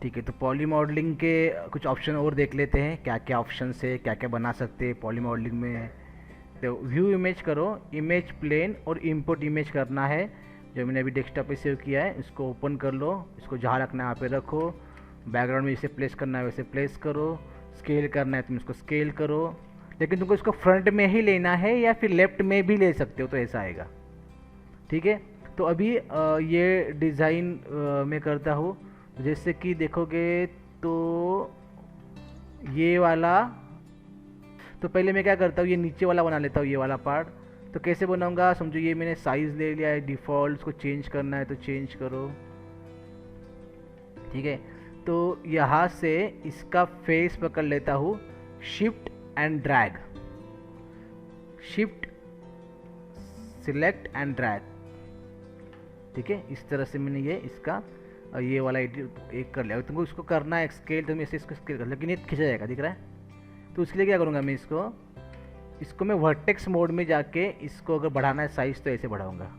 ठीक है, तो पॉली मॉडलिंग के कुछ ऑप्शन और देख लेते हैं, क्या क्या ऑप्शन है, क्या क्या बना सकते हैं पॉली मॉडलिंग में। तो व्यू इमेज करो, इमेज प्लेन और इंपोर्ट इमेज करना है, जो मैंने अभी डेस्कटॉप पे सेव किया है। इसको ओपन कर लो, इसको जहाँ रखना है वहाँ पे रखो, बैकग्राउंड में इसे प्लेस करना है वैसे प्लेस करो, स्केल करना है तुम इसको स्केल करो। लेकिन तुमको इसको फ्रंट में ही लेना है या फिर लेफ्ट में भी ले सकते हो, तो ऐसा आएगा। ठीक है, तो अभी ये डिज़ाइन मैं करता हूँ। जैसे कि देखोगे तो ये वाला, तो पहले मैं क्या करता हूँ, ये नीचे वाला बना लेता हूँ, ये वाला पार्ट। तो कैसे बनाऊंगा समझो, ये मैंने साइज़ ले लिया है डिफ़ॉल्ट, उसको चेंज करना है तो चेंज करो। ठीक है, तो यहाँ से इसका फेस पकड़ लेता हूँ, shift and drag, shift select and drag. ठीक है, इस तरह से मैंने ये इसका ये वाला एडिट एक कर लिया। तुमको इसको करना है स्केल, तुम ऐसे इसको स्केल कर, लेकिन ये खिंचा जाएगा, दिख रहा है। तो उसके लिए क्या करूँगा मैं, इसको मैं वर्टेक्स मोड में जाके इसको अगर बढ़ाना है साइज़ तो ऐसे बढ़ाऊंगा,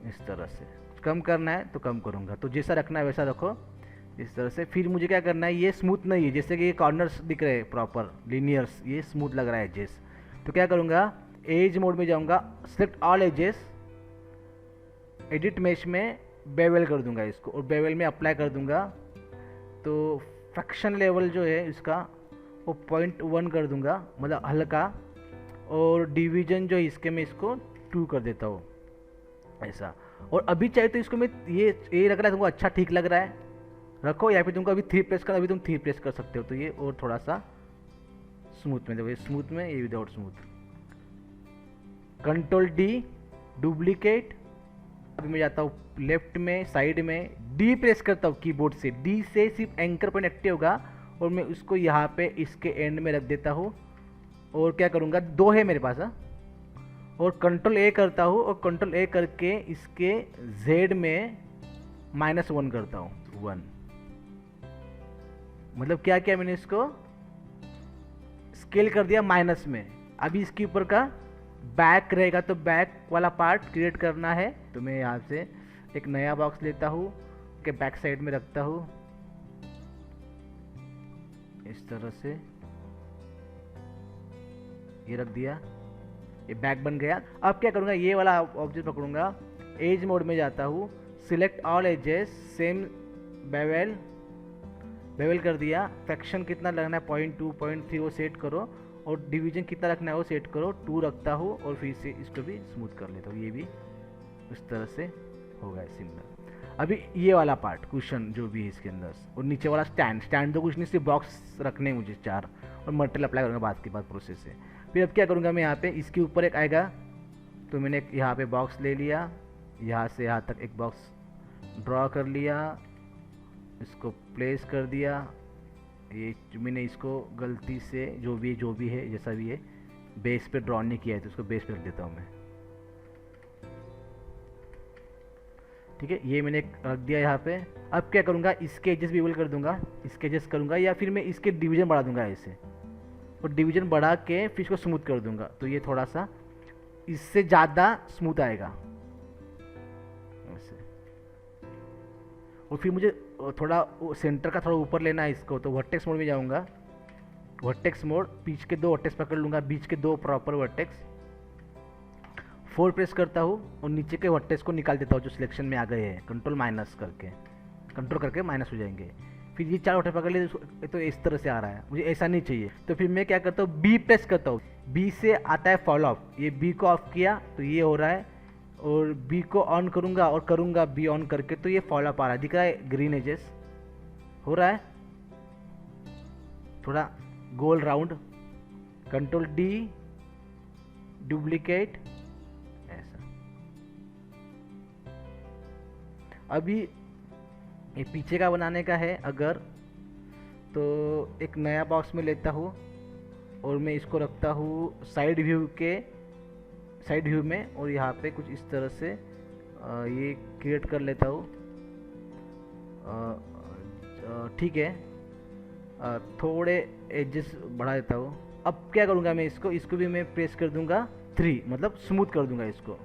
इस तरह से। कम करना है तो कम करूँगा, तो जैसा रखना है वैसा रखो, इस तरह से। फिर मुझे क्या करना है, ये स्मूथ नहीं है, जैसे कि ये कॉर्नर्स दिख रहे हैं प्रॉपर लीनियर्स, ये स्मूथ लग रहा है एजेस। तो क्या करूँगा, एज मोड में जाऊँगा, select all edges, edit mesh में बेवल कर दूंगा इसको, और बेवल में अप्लाई कर दूंगा। तो फ्रैक्शन लेवल जो है इसका वो 0.1 कर दूंगा, मतलब हल्का। और डिवीजन जो है इसके मैं इसको 2 कर देता हूँ, ऐसा। और अभी चाहे तो इसको मैं ये लग रहा है तुमको अच्छा ठीक लग रहा है, रखो। या फिर तुमको अभी 3 प्रेस कर, अभी तुम 3 प्रेस कर सकते हो, तो ये और थोड़ा सा स्मूथ में, देखो ये स्मूथ में, ये without smooth. Control D duplicate. अभी मैं जाता हूँ लेफ्ट में, साइड में डी प्रेस करता हूँ कीबोर्ड से, डी से सिर्फ एंकर पॉइंट एक्टिव होगा, और मैं उसको यहाँ पे इसके एंड में रख देता हूँ। और क्या करूँगा, 2 है मेरे पास, और कंट्रोल ए करता हूँ, और कंट्रोल ए करके इसके जेड में -1 करता हूँ, 1। मतलब क्या किया मैंने, इसको स्केल कर दिया माइनस में। अभी इसके ऊपर का बैक रहेगा, तो बैक वाला पार्ट क्रिएट करना है। तो मैं यहाँ से एक नया बॉक्स लेता हूँ, के बैक साइड में रखता हूँ, इस तरह से ये रख दिया, ये बैक बन गया। अब क्या करूँगा, ये वाला ऑब्जेक्ट पकड़ूंगा, एज मोड में जाता हूँ, select all edges, same bevel, bevel कर दिया। फ्रैक्शन कितना लगना है, 0.2 0.3 वो सेट करो, और डिवीजन कितना रखना है वो सेट करो, 2 रखता हूँ। और फिर से इसको भी स्मूथ कर लेता हूँ, ये भी उस तरह से हो गया सिमिलर। अभी ये वाला पार्ट कुशन जो भी है इसके अंदर, और नीचे वाला स्टैंड तो कुछ नहीं, सिर्फ बॉक्स रखने हैं मुझे 4, और मटेरियल अप्लाई करूँगा बाद के बाद प्रोसेस से। फिर अब क्या करूँगा मैं, यहाँ पे इसके ऊपर एक आएगा, तो मैंने यहाँ पे बॉक्स ले लिया, यहाँ से यहाँ तक एक बॉक्स ड्रॉ कर लिया, इसको प्लेस कर दिया। ये मैंने इसको गलती से जो भी है जैसा भी है बेस पे ड्रॉ नहीं किया है, तो उसको बेस पे रख देता हूँ मैं। ठीक है, ये मैंने रख दिया यहाँ पे। अब क्या करूँगा, इसके एजेस भी एबल कर दूंगा, इसके एजेस करूँगा, या फिर मैं इसके डिवीजन बढ़ा दूंगा ऐसे, और डिवीजन बढ़ा के फिर इसको स्मूथ कर दूंगा, तो ये थोड़ा सा इससे ज़्यादा स्मूथ आएगा ऐसे। और फिर मुझे थोड़ा सेंटर का थोड़ा ऊपर लेना है इसको, तो वर्टेक्स मोड में जाऊँगा, वर्टेक्स मोड, बीच के 2 वर्टेक्स पकड़ लूँगा, बीच के 2 प्रॉपर वर्टेक्स, 4 प्रेस करता हूँ, और नीचे के वर्टेक्स को निकाल देता हूँ जो सिलेक्शन में आ गए हैं, कंट्रोल करके माइनस हो जाएंगे। फिर ये 4 वर्टेक्स पकड़ लिए, तो इस तरह से आ रहा है, मुझे ऐसा नहीं चाहिए। तो फिर मैं क्या करता हूँ, बी प्रेस करता हूँ, बी से आता है फॉल ऑफ, ये बी को ऑफ किया तो ये हो रहा है, और बी को ऑन करूँगा और करूँगा बी ऑन करके, तो ये फॉल अप आ रहा है, दिख रहा है, ग्रीन एजेस हो रहा है, थोड़ा गोल राउंड। कंट्रोल डी डुप्लीकेट, ऐसा। अभी ये पीछे का बनाने का है अगर, तो एक नया बॉक्स में लेता हूँ, और मैं इसको रखता हूँ साइड व्यू में, और यहाँ पे कुछ इस तरह से ये क्रिएट कर लेता हूँ। ठीक है, थोड़े एजेस बढ़ा देता हूँ। अब क्या करूँगा मैं, इसको भी मैं प्रेस कर दूंगा 3, मतलब स्मूथ कर दूंगा इसको।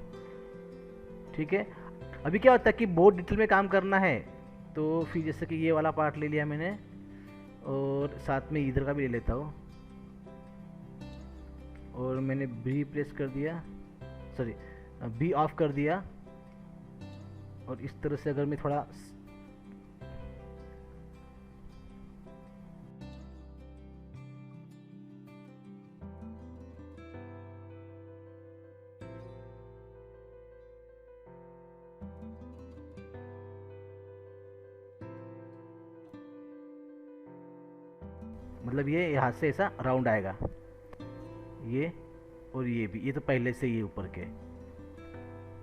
ठीक है, अभी क्या होता है कि बहुत डिटेल में काम करना है तो फिर जैसे कि ये वाला पार्ट ले लिया मैंने, और साथ में इधर का भी ले लेता हूँ, और मैंने बी प्रेस कर दिया, सॉरी बी ऑफ कर दिया। और इस तरह से अगर मैं थोड़ा मतलब ये यहाँ से ऐसा राउंड आएगा, ये और ये भी, ये तो पहले से ये ऊपर के,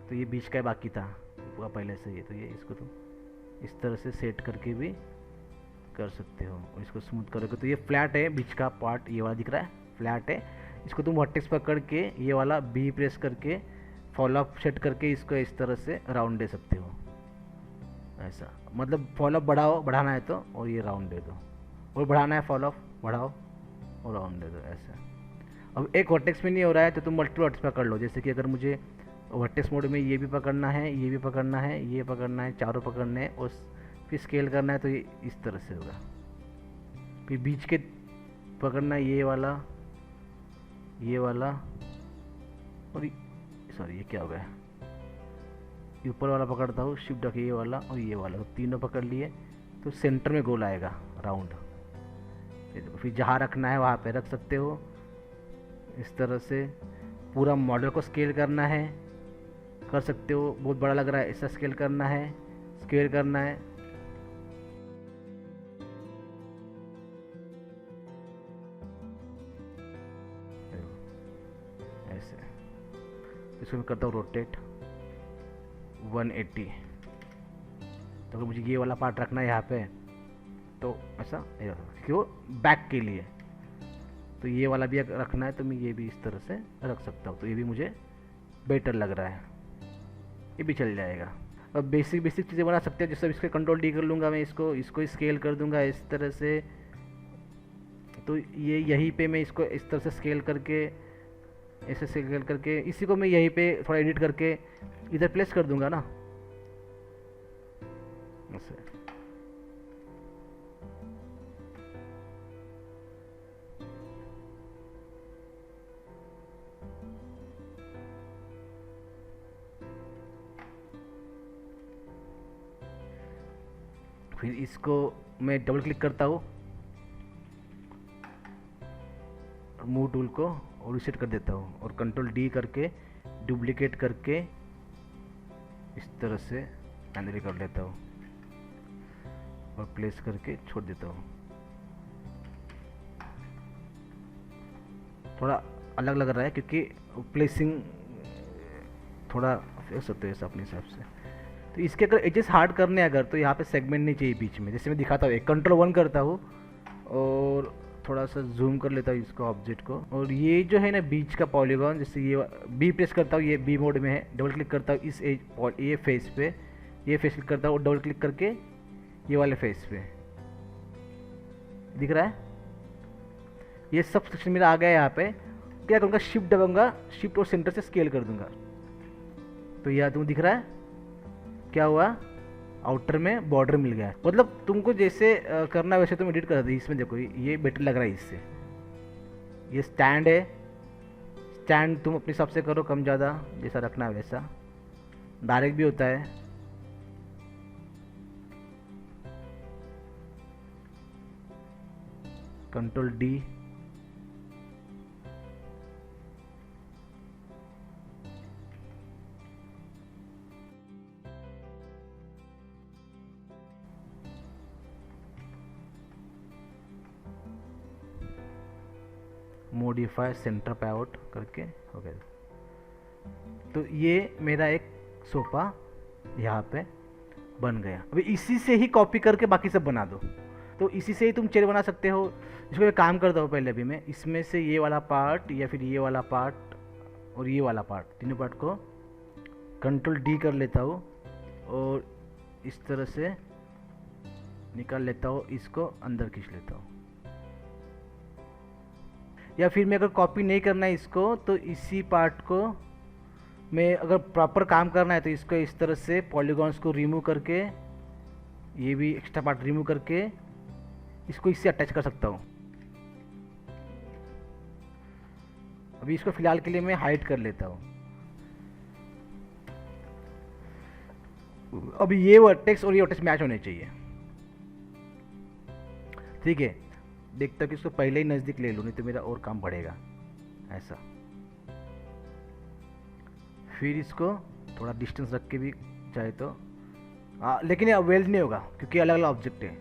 तो ये बीच का बाकी था पूरा पहले से ये, तो ये इसको तुम इस तरह से सेट करके भी कर सकते हो। और इसको स्मूथ करोगे तो ये फ्लैट है, बीच का पार्ट ये वाला दिख रहा है फ्लैट है। इसको तुम वर्टेक्स पकड़ के ये वाला बी प्रेस करके फॉलो अप सेट करके इसको इस तरह से राउंड दे सकते हो, ऐसा। मतलब फॉलो अप बढ़ाना है तो, और ये राउंड दे दो, और बढ़ाना है फॉलो अप बढ़ाओ और राउंड दे दो, ऐसा। अब एक वर्टेक्स में नहीं हो रहा है तो तुम मल्टीपल वर्टेक्स पकड़ लो। जैसे कि अगर मुझे वर्टेक्स मोड में ये भी पकड़ना है, ये भी पकड़ना है, ये पकड़ना है, चारों पकड़ने हैं, और फिर स्केल करना है, तो ये इस तरह से होगा। फिर बीच के पकड़ना है, ये वाला, ये वाला, और सॉरी ये क्या हो गया, ये ऊपर वाला पकड़ता हूँ शिफ्ट रख, ये वाला और ये वाला, तो तीनों पकड़ लिए तो सेंटर में गोल आएगा राउंड। फिर जहाँ रखना है वहाँ पे रख सकते हो। इस तरह से पूरा मॉडल को स्केल करना है, कर सकते हो। बहुत बड़ा लग रहा है, ऐसा स्केल करना है, स्केल करना है। ऐसे इसको मैं करता हूँ रोटेट 180। तो अगर मुझे ये वाला पार्ट रखना है यहाँ पे, तो ऐसा क्यों बैक के लिए, तो ये वाला भी अगर रखना है तो मैं ये भी इस तरह से रख सकता हूँ। तो ये भी मुझे बेटर लग रहा है, ये भी चल जाएगा। अब बेसिक चीज़ें बना सकते हैं, जैसे इसके कंट्रोल डी कर लूँगा मैं, इसको स्केल कर दूँगा इस तरह से। तो ये यहीं पे मैं इसको इस तरह से स्केल करके, ऐसे स्केल करके, इसी को मैं यहीं पे थोड़ा एडिट करके इधर प्लेस कर दूँगा ना, ऐसे। फिर इसको मैं डबल क्लिक करता हूँ मूव टूल को, और रिसेट कर देता हूँ, और कंट्रोल डी करके डुप्लीकेट करके इस तरह से अंदर कर लेता हूँ, और प्लेस करके छोड़ देता हूँ। थोड़ा अलग लग रहा है क्योंकि प्लेसिंग थोड़ा कर सकते हो ऐसा अपने हिसाब से। तो इसके अगर एजेस हार्ड करने अगर, तो यहाँ पे सेगमेंट नहीं चाहिए बीच में। जैसे मैं दिखाता हूँ, एक कंट्रोल 1 करता हूँ और थोड़ा सा जूम कर लेता हूँ इसको ऑब्जेक्ट को, और ये जो है ना बीच का पॉलीगॉन, जैसे ये बी प्रेस करता हूँ, ये बी मोड में है, डबल क्लिक करता हूँ इस ये फेस पे, ये फेस क्लिक करता हूँ, डबल क्लिक करके ये वाले फेस पे दिख रहा है। ये सब सेक्शन मेरा आ गया। यहाँ पे क्या करूँगा, शिफ्ट दबाऊंगा, शिफ्ट और सेंटर से स्केल कर दूंगा, तो यह तुम दिख रहा है क्या हुआ, आउटर में बॉर्डर मिल गया। मतलब तुमको जैसे करना वैसे तुम एडिट कर दे। इसमें देखो ये बेटर लग रहा है इससे। ये स्टैंड है, स्टैंड तुम अपने हिसाब से करो, कम ज़्यादा जैसा रखना है वैसा। डायरेक्ट भी होता है, control D, modify centre pivot करके हो गया। तो ये मेरा एक सोफा यहाँ पे बन गया। अभी इसी से ही कॉपी करके बाकी सब बना दो। तो इसी से ही तुम चेयर बना सकते हो। इसको मैं काम करता हूँ पहले। अभी मैं इसमें से ये वाला पार्ट या फिर ये वाला पार्ट और ये वाला पार्ट, तीनों पार्ट को कंट्रोल डी कर लेता हूँ और इस तरह से निकाल लेता हूँ, इसको अंदर खींच लेता हूँ। या फिर मैं अगर कॉपी नहीं करना है इसको, तो इसी पार्ट को मैं अगर प्रॉपर काम करना है तो इसको इस तरह से पॉलीगॉन्स को रिमूव करके ये भी एक्स्ट्रा पार्ट रिमूव करके इसको इससे अटैच कर सकता हूँ। अभी इसको फिलहाल के लिए मैं हाइड कर लेता हूँ। अभी ये वर्टेक्स और ये वर्टेक्स मैच होने चाहिए, ठीक है। देखता हूँ कि इसको पहले ही नज़दीक ले लूँ, नहीं तो मेरा और काम बढ़ेगा। ऐसा फिर इसको थोड़ा डिस्टेंस रख के भी चाहे तो लेकिन ये वेल्ड नहीं होगा क्योंकि अलग अलग ऑब्जेक्ट है,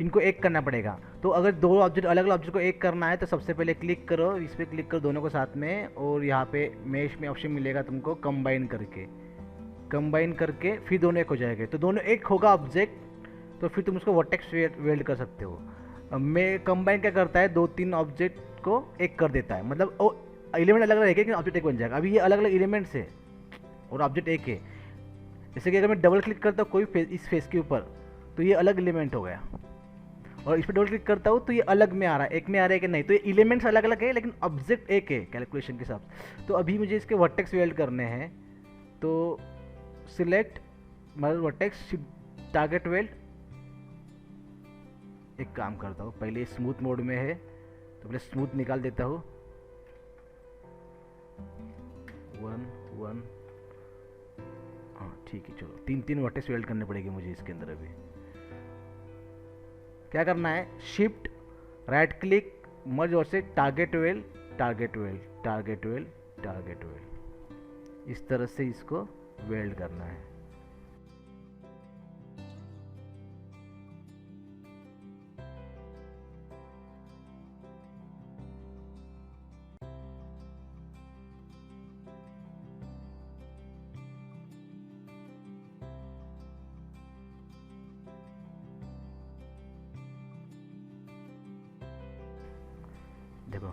इनको एक करना पड़ेगा। तो अगर दो ऑब्जेक्ट अलग अलग ऑब्जेक्ट को एक करना है तो सबसे पहले क्लिक करो, इस पर क्लिक करो दोनों को साथ में, और यहाँ पे मेश में ऑप्शन मिलेगा तुमको कंबाइन करके फिर दोनों एक हो जाएंगे। तो दोनों एक होगा ऑब्जेक्ट, तो फिर तुम उसको वर्टेक्स वेल्ड कर सकते हो। मैं कंबाइन क्या करता है, 2-3 ऑब्जेक्ट को एक कर देता है, मतलब एलिमेंट अलग अलग रहेगा लेकिन ऑब्जेक्ट एक बन जाएगा। अभी ये अलग अलग एलिमेंट्स है और ऑब्जेक्ट एक है। जैसे कि अगर मैं डबल क्लिक करता हूँ कोई फेस, इस फेस के ऊपर, तो ये अलग एलिमेंट हो गया, और इस पर डबल क्लिक करता हूँ तो ये अलग में आ रहा है, एक में आ रहा है कि नहीं। तो ये एलिमेंट्स अलग अलग है लेकिन ऑब्जेक्ट एक है कैलकुलेशन के हिसाब से। तो अभी मुझे इसके वर्टेक्स वेल्ड करने हैं, तो सिलेक्ट मतलब वर्टेक्स टारगेट वेल्ड। एक काम करता हूँ, पहले स्मूथ मोड में है तो पहले स्मूथ निकाल देता हूँ। 1 हाँ ठीक है, चलो 3 वर्टेक्स वेल्ड करने पड़ेंगे मुझे इसके अंदर। अभी क्या करना है, शिफ्ट राइट क्लिक मर्ज और से टारगेट वेल्ड, इस तरह से इसको वेल्ड करना है। देखो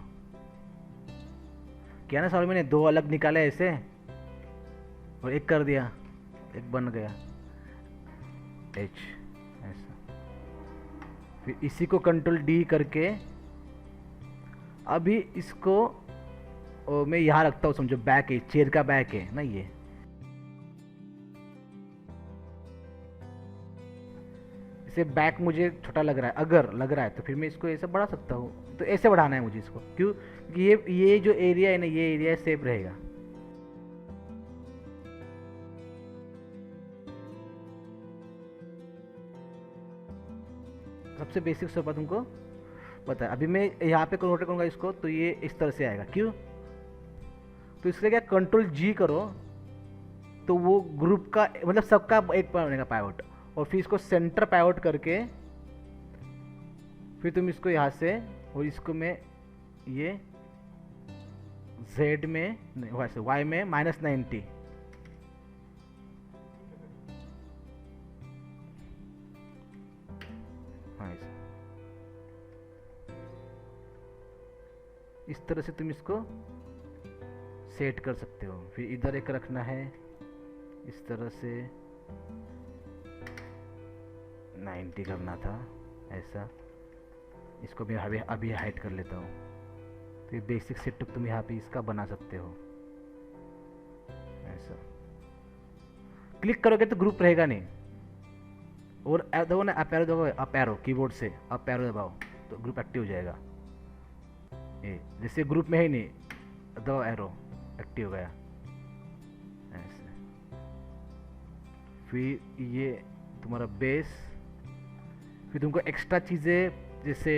क्या ना सॉरी, मैंने 2 अलग निकाले ऐसे और एक कर दिया, एक बन गया एच ऐसा। फिर इसी को कंट्रोल डी करके अभी इसको मैं यहाँ रखता हूँ, समझो बैक है, चेयर का बैक है ना ये। इसे बैक मुझे छोटा लग रहा है, अगर लग रहा है तो फिर मैं इसको ऐसे बढ़ा सकता हूँ। तो ऐसे बढ़ाना है मुझे इसको, क्यों? क्योंकि ये जो एरिया है ना, ये एरिया सेफ रहेगा। सबसे बेसिक सोपा तुमको पता है। अभी मैं यहाँ पे कन्वर्ट करूँगा इसको, तो ये इस तरह से आएगा। क्यों? तो इसलिए क्या, कंट्रोल जी करो तो वो ग्रुप का मतलब सबका एक बनेगा पाइवट, और फिर इसको सेंटर पाइवट करके फिर तुम इसको यहाँ से, और इसको मैं ये Z में वैसे Y में -90, हाँ इस तरह से तुम इसको सेट कर सकते हो। फिर इधर एक रखना है इस तरह से, 90 करना था ऐसा। इसको भी अभी हाइड कर लेता हूँ। तो ये बेसिक सेटअप तुम यहाँ पे इसका बना सकते हो ऐसा। क्लिक करोगे तो ग्रुप रहेगा नहीं, और दबाओ ना अप एरो, दबाओ अप एरो कीबोर्ड से, अप एरो दबाओ तो ग्रुप एक्टिव हो जाएगा। ये जैसे ग्रुप में है नहीं, दबाओ एरो, एक्टिव हो गया ऐसे। फिर ये तुम्हारा बेस, फिर तुमको एक्स्ट्रा चीज़ें जैसे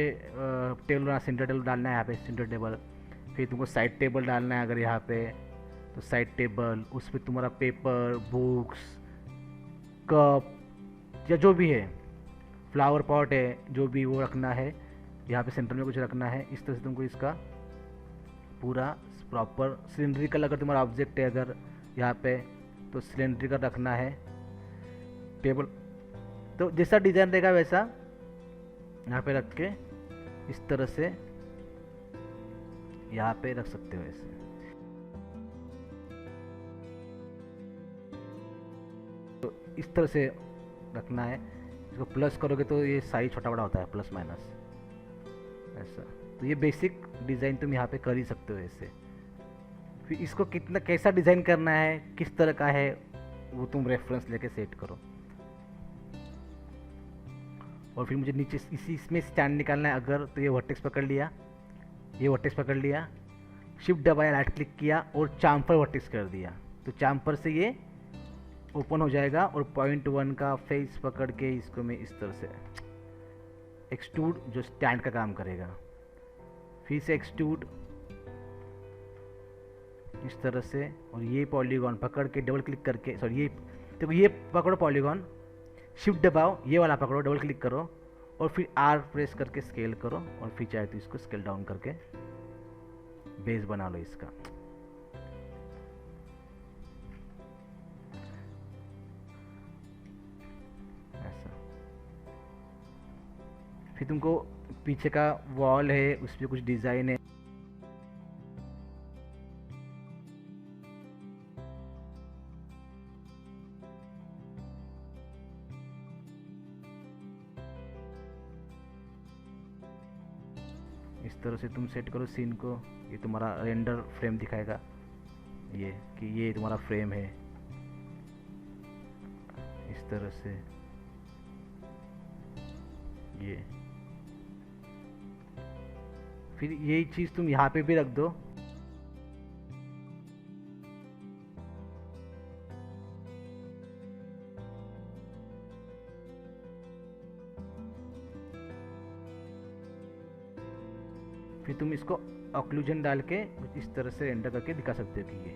टेबल, सेंटर टेबल डालना है यहाँ पे, सेंटर टेबल। फिर तुमको साइड टेबल डालना है अगर यहाँ पे, तो साइड टेबल, उस पर तुम्हारा पेपर, बुक्स, कप या जो भी है, फ्लावर पॉट है, जो भी वो रखना है। यहाँ पे सेंटर में कुछ रखना है। इस तरह से तुमको इसका पूरा प्रॉपर सिलेंड्रिकल, अगर तुम्हारा ऑब्जेक्ट है अगर यहाँ पे, तो सिलेंड्रिकल रखना है टेबल। तो जैसा डिज़ाइन रहेगा वैसा यहाँ पे रख के इस तरह से यहाँ पे रख सकते हो ऐसे। तो इस तरह से रखना है। इसको प्लस करोगे तो ये साइज छोटा बड़ा होता है, प्लस माइनस ऐसा। तो ये बेसिक डिज़ाइन तुम यहाँ पे कर ही सकते हो ऐसे। फिर इसको कितना कैसा डिज़ाइन करना है, किस तरह का है, वो तुम रेफरेंस लेके सेट करो। और फिर मुझे नीचे इसी इसमें स्टैंड निकालना है अगर, तो ये वर्टेक्स पकड़ लिया, ये वर्टेक्स पकड़ लिया, शिफ्ट दबाया, राइट क्लिक किया और चाम्फर वर्टेक्स कर दिया, तो चाम्फर से ये ओपन हो जाएगा। और पॉइंट 1 का फेस पकड़ के इसको मैं इस तरह से एक्सट्रूड, जो स्टैंड का काम करेगा, फिर से एक्सट्रूड इस तरह से, और ये पॉलीगॉन पकड़ के डबल क्लिक करके, सॉरी ये देखो, ये पकड़ो पॉलीगॉन, शिफ्ट दबाओ, ये वाला पकड़ो, डबल क्लिक करो और फिर आर प्रेस करके स्केल करो, और फिर चाहे तो इसको स्केल डाउन करके बेस बना लो इसका। ऐसा फिर तुमको पीछे का वॉल है, उस पर कुछ डिज़ाइन है, इस तरह से तुम सेट करो सीन को। ये तुम्हारा रेंडर फ्रेम दिखाएगा, ये कि ये तुम्हारा फ्रेम है, इस तरह से ये। फिर यही चीज़ तुम यहाँ पे भी रख दो, फिर तुम इसको ऑक्लूजन डाल के कुछ इस तरह से रेंडर करके दिखा सकते हो कि ये